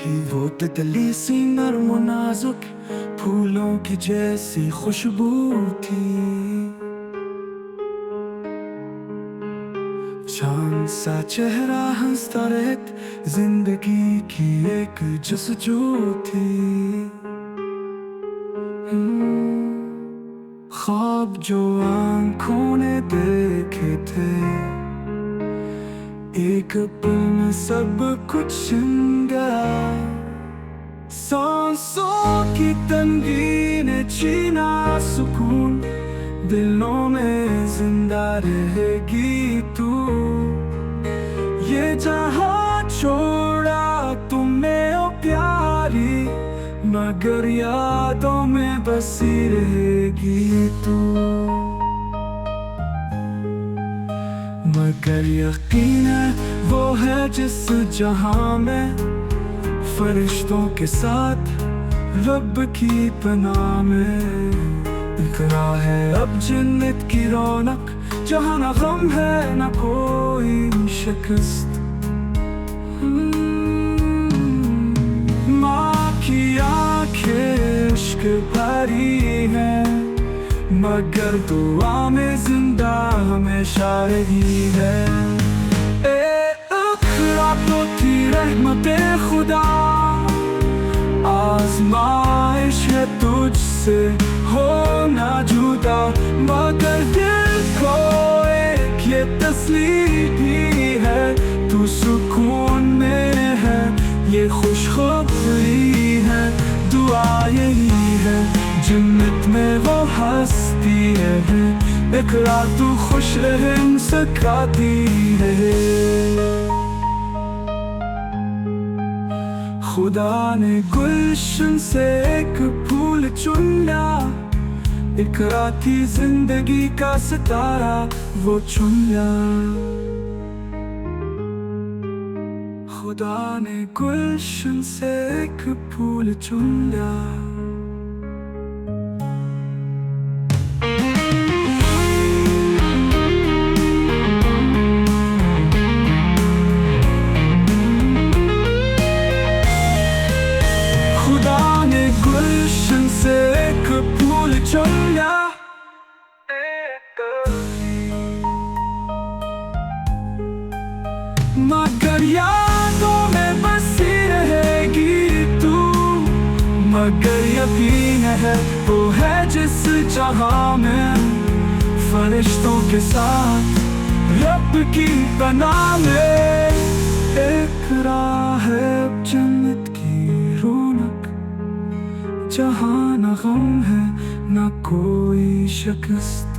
थी वो तितली सी नर्म और नाजुक, फूलों की जैसी खुशबू थी। चांद सा चेहरा हंसता रहता, जिंदगी की एक जस्तजू थी। ख्वाब जो आंखों ने देखे थे, एक पल में सब कुछ छिन गया। सांसों की तंगी ने छीना सुकून, दिलों में जिंदा रहेगी तू। ये जहां छोड़ा तुमने ओ प्यारी, मगर यादों में बसी रहेगी तू। मगर यकीन है वो है जिस जहां में, फरिश्तों के साथ रब की पनाह में। इकरा है अब जन्नत की रौनक, जहां ना गम है ना कोई शिकस्त। माँ की आंखें इश्क भरी है, मगर दुआ में जिंदा हमेशा रही है। इकरा तो थी रहमते खुदा, आज़माइश है तुझसे होना जुदा। मगर दिल को एक ये तस्लीम भी है, तू सुकून में है, ये खुशखबरी है। दुआ यही है जन्नत में वो हस्ती है, इकरा तू खुश रहे मुस्कुराती है। खुदा ने गुलशन से एक फूल चुन लिया, इकरा थी जिंदगी का सितारा वो चुन लिया। खुदा ने गुलशन से एक फूल चुन लिया। खुदा ने गुलशन से एक फूल चुन लिया, मगर यादों में बसी रहेगी तू। मगर यकीन है वो है जिस जहां में, फरिश्तों के साथ रब की पनाह में। इकरा है जन्नत की रौनक, जहां ना गम है ना कोई शिकस्त।